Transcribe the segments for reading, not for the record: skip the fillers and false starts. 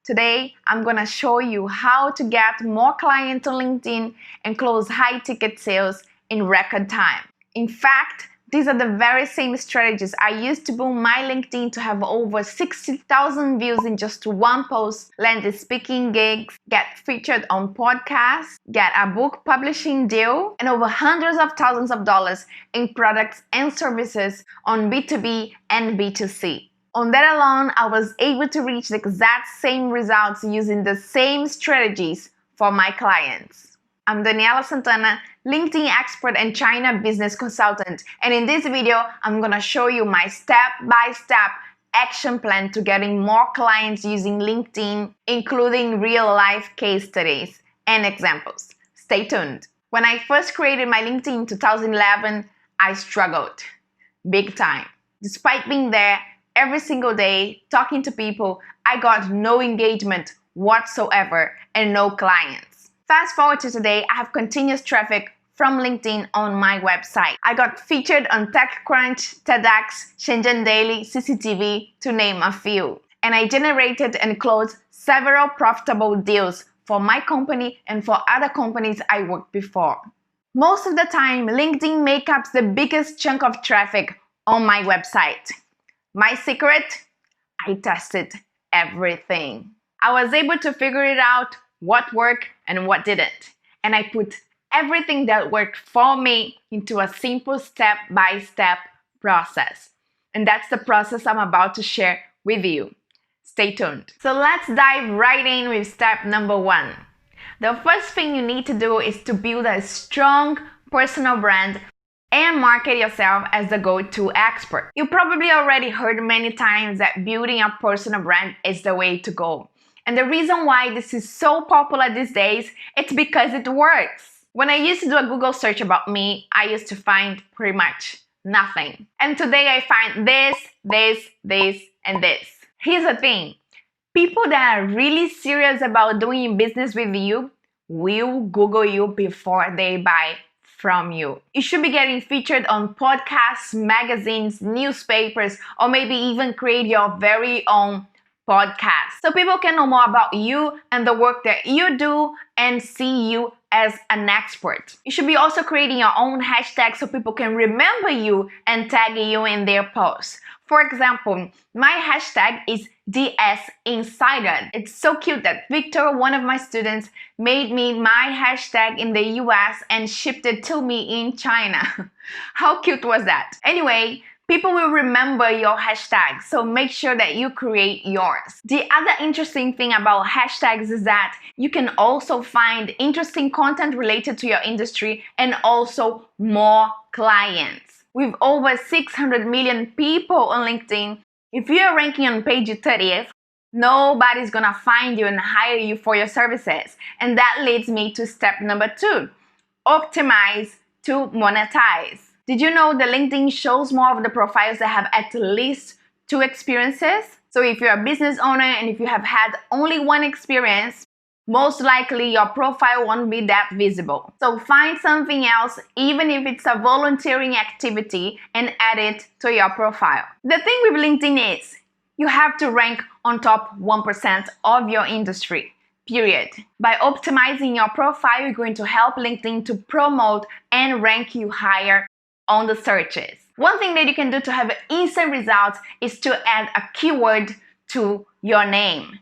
Today, I'm gonna show you how to get more clients on LinkedIn and close high ticket sales in record time. In fact, these are the very same strategies I used to boom my LinkedIn to have over 60,000 views in just one post, land speaking gigs, get featured on podcasts, get a book publishing deal, and over hundreds of thousands of dollars in products and services on B2B and B2C. On that alone, I was able to reach the exact same results using the same strategies for my clients. I'm Daniela Santana, LinkedIn expert and China business consultant, and in this video, I'm gonna show you my step-by-step action plan to getting more clients using LinkedIn, including real-life case studies and examples. Stay tuned. When I first created my LinkedIn in 2011, I struggled big time. Despite being there every single day, talking to people, I got no engagement whatsoever and no clients. Fast forward to today, I have continuous traffic from LinkedIn on my website. I got featured on TechCrunch, TEDx, Shenzhen Daily, CCTV, to name a few. And I generated and closed several profitable deals for my company and for other companies I worked before. Most of the time, LinkedIn makes up the biggest chunk of traffic on my website. My secret? I tested everything. I was able to figure it out what worked and what didn't. And I put everything that worked for me into a simple step-by-step process. And that's the process I'm about to share with you. Stay tuned. So let's dive right in with step number 1. The first thing you need to do is to build a strong personal brand and market yourself as the go-to expert. You probably already heard many times that building a personal brand is the way to go. And the reason why this is so popular these days, it's because it works. When I used to do a Google search about me, I used to find pretty much nothing. And today I find this, and this. Here's the thing. People that are really serious about doing business with you will Google you before they buy from you. You should be getting featured on podcasts, magazines, newspapers, or maybe even create your very own podcast so people can know more about you and the work that you do and see you as an expert. You should be also creating your own hashtag so people can remember you and tag you in their posts. For example, my hashtag is DS Insider. It's so cute that Victor, one of my students, made me my hashtag in the US and shipped it to me in China. How cute was that? Anyway, people will remember your hashtag, so make sure that you create yours. The other interesting thing about hashtags is that you can also find interesting content related to your industry and also more clients. With over 600 million people on LinkedIn, if you're ranking on page 30th, nobody's gonna find you and hire you for your services. And that leads me to step number 2, optimize to monetize. Did you know that LinkedIn shows more of the profiles that have at least 2 experiences? So if you're a business owner and if you have had only 1 experience, most likely your profile won't be that visible. So find something else, even if it's a volunteering activity, and add it to your profile. The thing with LinkedIn is you have to rank on top 1% of your industry. Period. By optimizing your profile, you're going to help LinkedIn to promote and rank you higher on the searches. One thing that you can do to have instant results is to add a keyword to your name.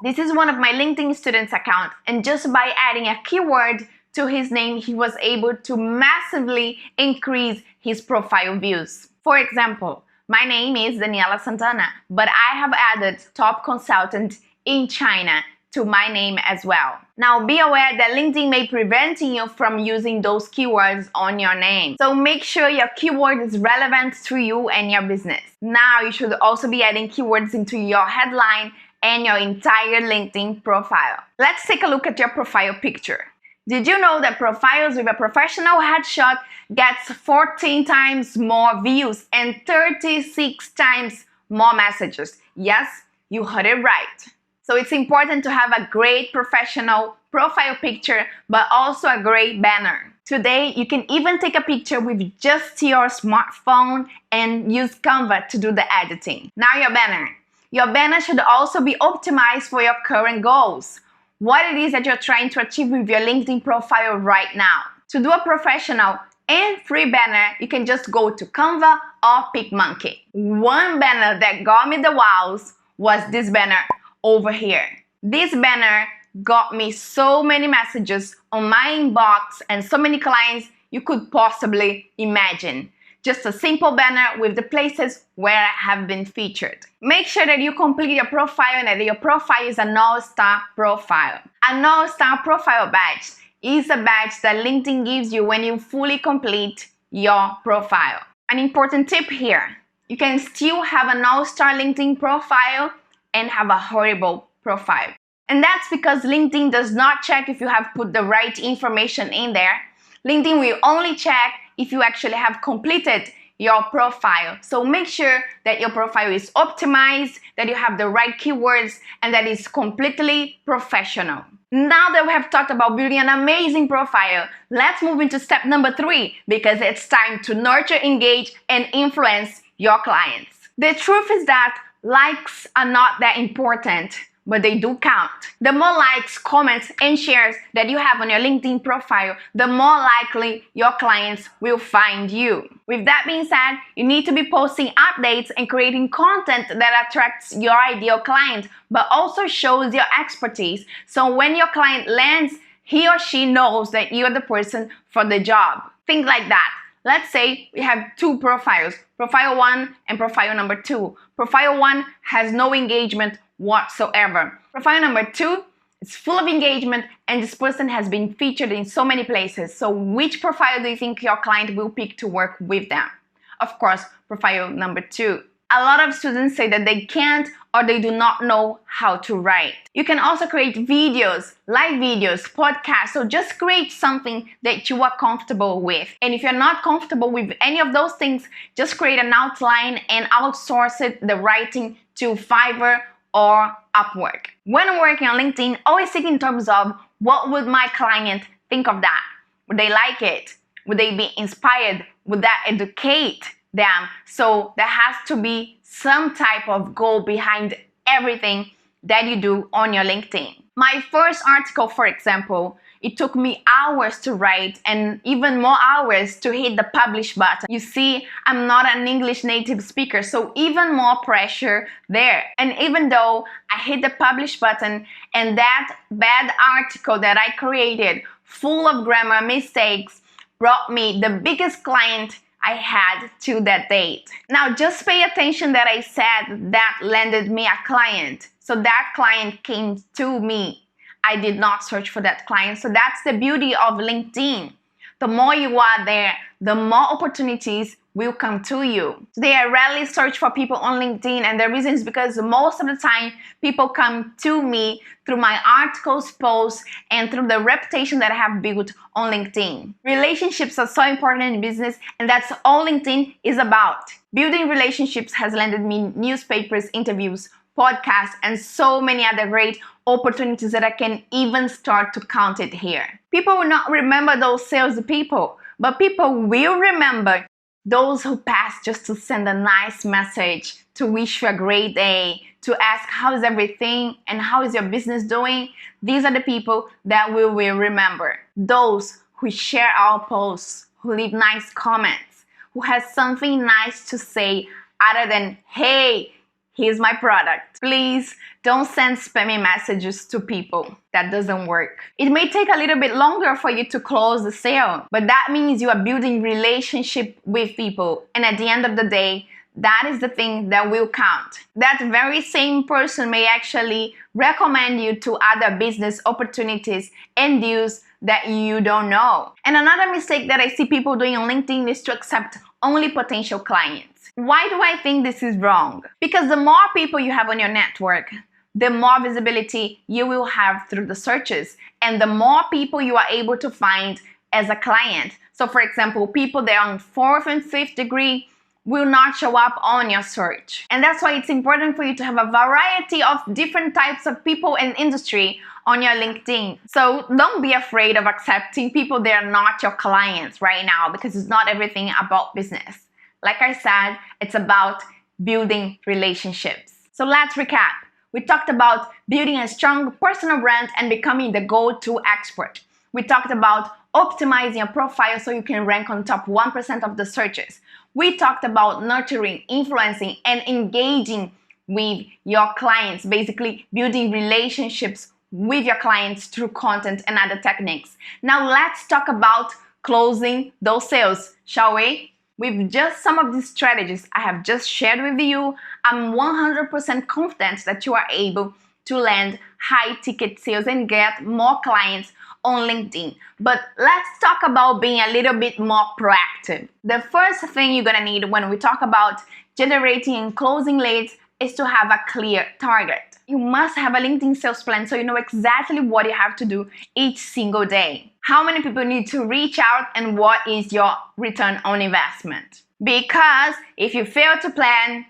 This is one of my LinkedIn students' accounts, and just by adding a keyword to his name, he was able to massively increase his profile views. For example, my name is Daniela Santana, but I have added top consultant in China to my name as well. Now be aware that LinkedIn may prevent you from using those keywords on your name. So make sure your keyword is relevant to you and your business. Now you should also be adding keywords into your headline and your entire LinkedIn profile. Let's take a look at your profile picture. Did you know that profiles with a professional headshot gets 14 times more views and 36 times more messages? Yes, you heard it right. So it's important to have a great professional profile picture, but also a great banner. Today, you can even take a picture with just your smartphone and use Canva to do the editing. Now your banner. Your banner should also be optimized for your current goals. What it is that you're trying to achieve with your LinkedIn profile right now. To do a professional and free banner, you can just go to Canva or PicMonkey. One banner that got me the wows was this banner over here. This banner got me so many messages on my inbox and so many clients you could possibly imagine. Just a simple banner with the places where I have been featured. Make sure that you complete your profile and that your profile is an all-star profile. An all-star profile badge is a badge that LinkedIn gives you when you fully complete your profile. An important tip here, you can still have an all-star LinkedIn profile and have a horrible profile. And that's because LinkedIn does not check if you have put the right information in there. LinkedIn will only check if you actually have completed your profile. So make sure that your profile is optimized, that you have the right keywords, and that it's completely professional. Now that we have talked about building an amazing profile, let's move into step number 3, because it's time to nurture, engage, and influence your clients. The truth is that likes are not that important, but they do count. The more likes, comments, and shares that you have on your LinkedIn profile, the more likely your clients will find you. With that being said, you need to be posting updates and creating content that attracts your ideal client, but also shows your expertise. So when your client lands, he or she knows that you're the person for the job. Think like that. Let's say we have 2 profiles, profile 1 and profile number 2. Profile 1 has no engagement whatsoever. Profile number 2 is full of engagement, and this person has been featured in so many places. So which profile do you think your client will pick to work with them? Of course, profile number 2. A lot of students say that they can't or they do not know how to write. You can also create videos, live videos, podcasts. So just create something that you are comfortable with. And if you're not comfortable with any of those things, just create an outline and outsource it, the writing, to Fiverr or Upwork. When working on LinkedIn, always think in terms of what would my client think of that? Would they like it? Would they be inspired? Would that educate them? So there has to be some type of goal behind everything that you do on your LinkedIn. My first article, for example, it took me hours to write and even more hours to hit the publish button. You see, I'm not an English native speaker, so even more pressure there. And even though I hit the publish button and that bad article that I created, full of grammar mistakes, brought me the biggest client I had to that date. Now just pay attention that I said that landed me a client. So that client came to me. I did not search for that client. So that's the beauty of LinkedIn. The more you are there, the more opportunities will come to you. Today I rarely search for people on LinkedIn, and the reason is because most of the time people come to me through my articles, posts, and through the reputation that I have built on LinkedIn. Relationships are so important in business, and that's all LinkedIn is about. Building relationships has landed me newspapers, interviews, podcasts, and so many other great opportunities that I can even start to count it here. People will not remember those sales people, but people will remember those who pass just to send a nice message, to wish you a great day, to ask how is everything and how is your business doing. These are the people that we will remember. Those who share our posts, who leave nice comments, who has something nice to say other than, hey, here's my product. Please don't send spammy messages to people. That doesn't work. It may take a little bit longer for you to close the sale, but that means you are building relationship with people. And at the end of the day, that is the thing that will count. That very same person may actually recommend you to other business opportunities and deals that you don't know. And another mistake that I see people doing on LinkedIn is to accept only potential clients. Why do I think this is wrong? Because the more people you have on your network, the more visibility you will have through the searches, and the more people you are able to find as a client. So for example, people that are on 4th and 5th degree will not show up on your search. And that's why it's important for you to have a variety of different types of people and industry on your LinkedIn. So don't be afraid of accepting people that are not your clients right now, because it's not everything about business. Like I said, it's about building relationships. So let's recap. We talked about building a strong personal brand and becoming the go-to expert. We talked about optimizing a profile so you can rank on top 1% of the searches. We talked about nurturing, influencing, and engaging with your clients, basically building relationships with your clients through content and other techniques. Now let's talk about closing those sales, shall we? With just some of these strategies I have just shared with you, I'm 100% confident that you are able to land high ticket sales and get more clients on LinkedIn. But let's talk about being a little bit more proactive. The first thing you're gonna need when we talk about generating and closing leads is to have a clear target. You must have a LinkedIn sales plan so you know exactly what you have to do each single day. How many people need to reach out and what is your return on investment? Because if you fail to plan,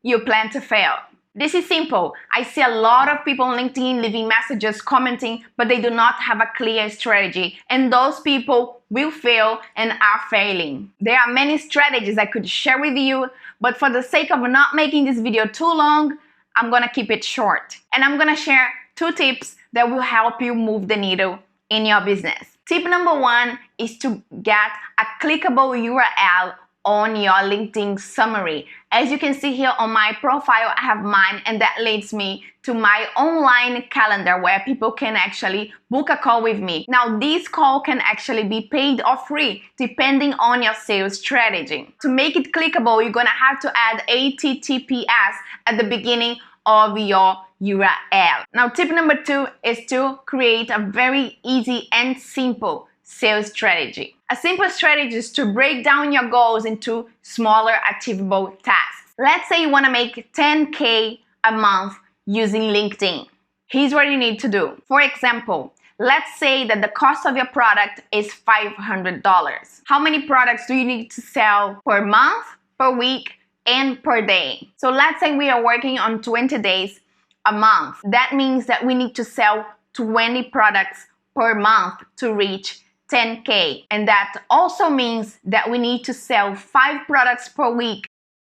you plan to fail. This is simple. I see a lot of people on LinkedIn leaving messages, commenting, but they do not have a clear strategy. And those people will fail and are failing. There are many strategies I could share with you, but for the sake of not making this video too long, I'm gonna keep it short. And I'm gonna share 2 tips that will help you move the needle in your business. Tip number 1 is to get a clickable URL on your LinkedIn summary. As you can see here on my profile, I have mine, and that leads me to my online calendar where people can actually book a call with me. Now, this call can actually be paid or free depending on your sales strategy. To make it clickable, you're gonna have to add HTTPS at the beginning of your URL. Now, tip number 2 is to create a very easy and simple sales strategy. A simple strategy is to break down your goals into smaller achievable tasks. Let's say you want to make 10K a month using LinkedIn. Here's what you need to do. For example, let's say that the cost of your product is $500. How many products do you need to sell per month, per week, and per day? So let's say we are working on 20 days a month. That means that we need to sell 20 products per month to reach 10K. And that also means that we need to sell 5 products per week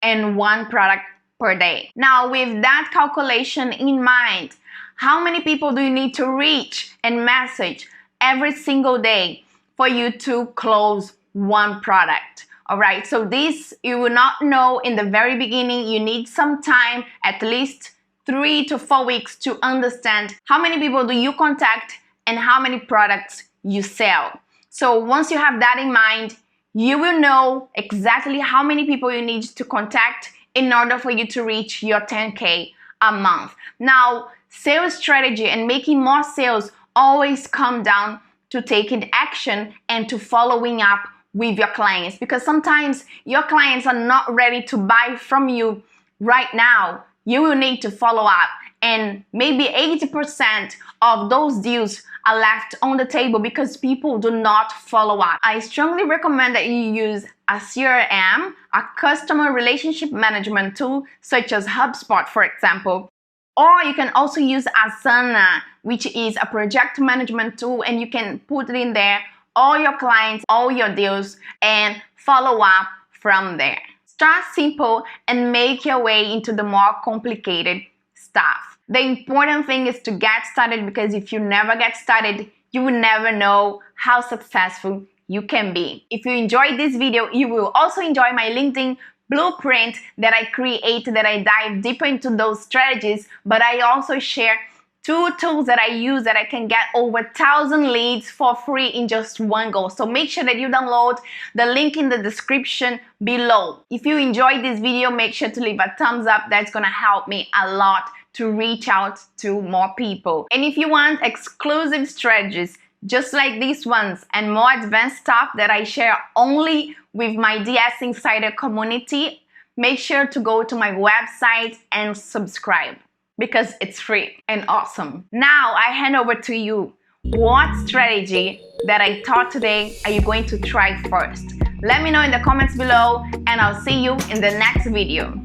and 1 product per day. Now, with that calculation in mind, how many people do you need to reach and message every single day for you to close 1 product? All right, so this you will not know in the very beginning. You need some time, at least 3 to 4 weeks, to understand how many people do you contact and how many products you sell. So once you have that in mind, you will know exactly how many people you need to contact in order for you to reach your 10K a month. Now, sales strategy and making more sales always come down to taking action and to following up with your clients, because sometimes your clients are not ready to buy from you right now. You will need to follow up, and maybe 80% of those deals are left on the table because people do not follow up. I strongly recommend that you use a CRM, a customer relationship management tool such as HubSpot, for example. Or you can also use Asana, which is a project management tool, and you can put it in there all your clients, all your deals, and follow up from there. Start simple and make your way into the more complicated stuff. The important thing is to get started, because if you never get started, you will never know how successful you can be. If you enjoyed this video, you will also enjoy my LinkedIn blueprint that I created, that I dive deeper into those strategies, but I also share 2 tools that I use that I can get over 1,000 leads for free in just 1 go. So make sure that you download the link in the description below. If you enjoyed this video, make sure to leave a thumbs up. That's gonna help me a lot to reach out to more people. And if you want exclusive strategies just like these ones and more advanced stuff that I share only with my DS Insider community, make sure to go to my website and subscribe, because it's free and awesome. Now I hand over to you. What strategy that I taught today are you going to try first? Let me know in the comments below, and I'll see you in the next video.